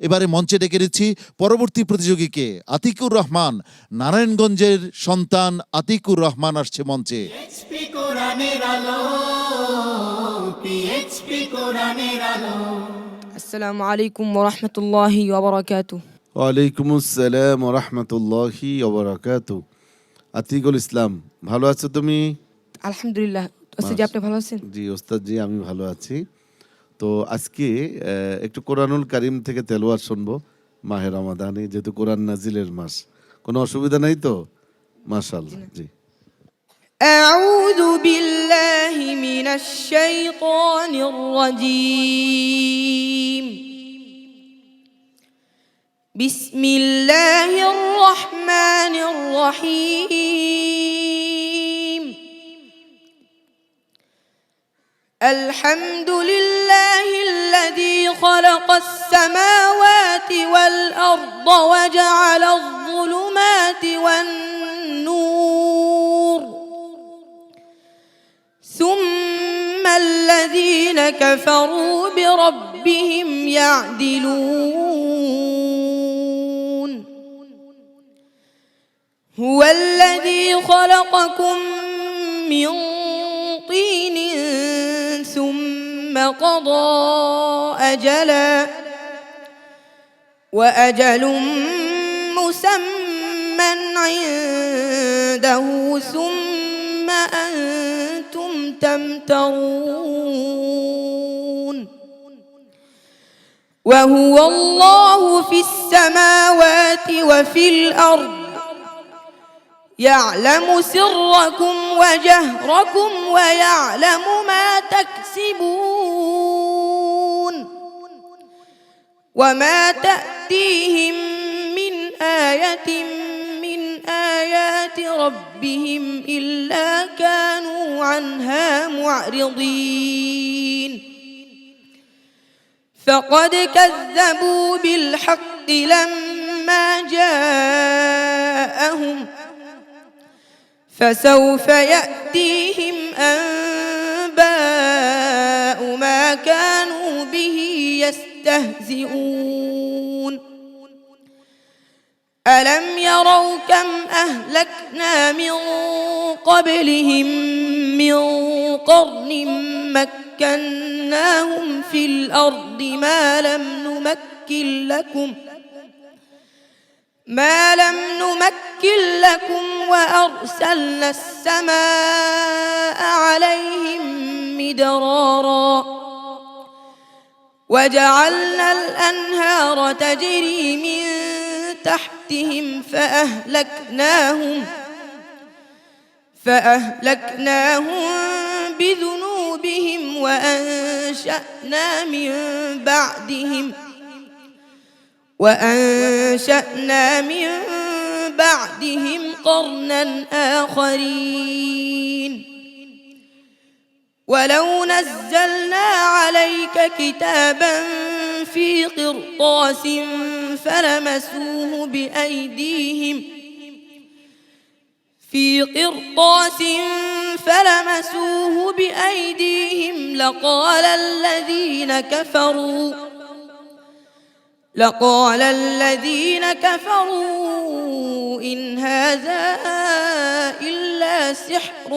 এবারে মঞ্চে ডেকে নিচ্ছি পরবর্তী প্রতিযোগীকে, আতিকুর রহমান। নারায়ণগঞ্জের সন্তান আতিকুর রহমান আসছে মঞ্চে। পিএইচপি কোরআনের আলো, পিএইচপি কোরআনের আলো। আসসালামু আলাইকুম ওয়া রাহমাতুল্লাহি ওয়া বারাকাতুহু। ওয়ালাইকুম আসসালাম ওয়া রাহমাতুল্লাহি ওয়া বারাকাতুহু। আতিকুল ইসলাম, ভালো আছো তুমি? আলহামদুলিল্লাহ। ওস্তাদ জি, আপনি ভালো আছেন? জি ওস্তাদ জি, আমি ভালো আছি। তো আজকে একটু কোরআনুল কারীম থেকে তেলাওয়াত শুনবো মাহে রমাদানে, যেহেতু কোরআন নাজিলের মাস। কোনো অসুবিধা নাই তো? মাশাআল্লাহ। জি। আউযু বিল্লাহি মিনাশ শাইতানির রাজীম। বিসমিল্লাহির রহমানির রহিম। আলহামদুলিল্লাহিল্লাযী খালাকাস সামাওয়াতি ওয়াল আরদা ওয়া জাআলায যুলুমাতি ওয়ান নূর সুম্মাল্লাযীনা কাফারু বিরাব্বিহিম ইয়া'দিলুন। হুয়াল্লাযী খালাকাকুম মিন طين ثم قضى أجلا وأجل مسمى عنده ثم أنتم تمترون. وهو الله في السماوات وفي الأرض يعلم سركم وجهركم ويعلم ما تكسبون. وما تأتيهم من آية من آيات ربهم إلا كانوا عنها معرضين. فقد كذبوا بالحق لما جاءهم فسوف يأتيهم أنباء ما كانوا به يستهزئون. ألم يروا كم أهلكنا من قبلهم من قرن مكناهم في الأرض ما لم نمكن لكم وأرسلنا السماء عليهم مدرارا وجعلنا الأنهار تجري من تحتهم فأهلكناهم بذنوبهم وأنشأنا من بعدهم قرنا آخرين. ولو نزلنا عليك كتابا في قرطاس فلمسوه بأيديهم لقال الذين كفروا إن هذا إلا سحر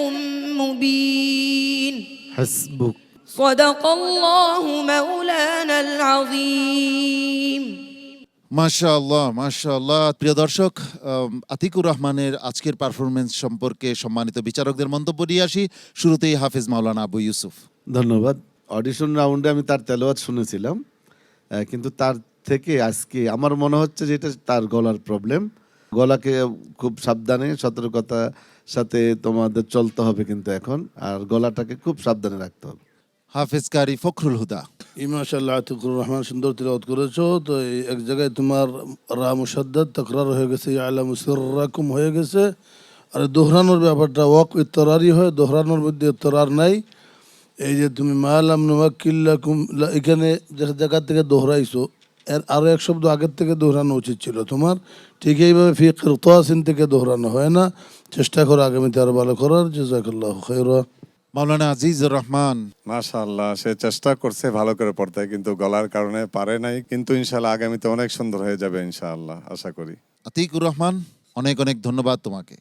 مبين. حسبك. صدق الله مولانا العظيم. মাশাআল্লাহ, মাশাআল্লাহ। প্রিয় দর্শক, আতিকুর রহমানের আজকের পারফরমেন্স সম্পর্কে সম্মানিত বিচারকদের মন্তব্য নিয়ে আসি। শুরুতেই হাফেজ মাওলানা আবু ইউসুফ। ধন্যবাদ। অডিশন রাউন্ডে আমি তার তেলাওয়াত শুনেছিলাম, কিন্তু তার থেকে আজকে আমার মনে হচ্ছে যে এটা তার গলার প্রবলেম। গলাকে খুব সাবধানে সতর্কতার সাথে তোমাদের চলতে হবে কিন্তু এখন, আর গলাটাকে খুব সাবধানে রাখতে হবে। হাফেজ কারি ফখরুল হুদা। মাশাআল্লাহ, আতিকুর রহমান সুন্দর তিলাওয়াত করেছো। তো এক জায়গায় তোমার রা মুশাদ্দাদ তাকরার হয়ে গেছে, ইয়ালামু সিররাকুম হয়ে গেছে। আর দোহরানোর ব্যাপারটা ওয়াক ইত্তরারি হয়, দোহরানোর মধ্যে ইত্তরার নাই। এই যে তুমি মালাম নুমাক্কিল্লাকুম, এখানে যে জায়গা থেকে দোহরাইছো এর আরও এক শব্দ আগের থেকে দোহরানো উচিত ছিল তোমার। ঠিক এইভাবে ফি কিরতাসিন থেকে দোহরানো হয় না। চেষ্টা করো আগামীতে আরও ভালো করার। জাযাকাল্লাহু খায়রা। মাওলানা আজিজুর রহমান। মাশাআল্লাহ, সে চেষ্টা করছে ভালো করে পড়তে, কিন্তু গলার কারণে পারে নাই। কিন্তু ইনশাআল্লাহ আগামীতে অনেক সুন্দর হয়ে যাবে ইনশাআল্লাহ, আশা করি। আতিকুর রহমান, অনেক অনেক ধন্যবাদ তোমাকে।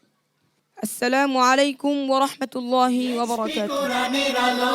আসসালামু আলাইকুম ওয়া রাহমাতুল্লাহি ওয়া বারাকাতুহু। কোরআনের আলো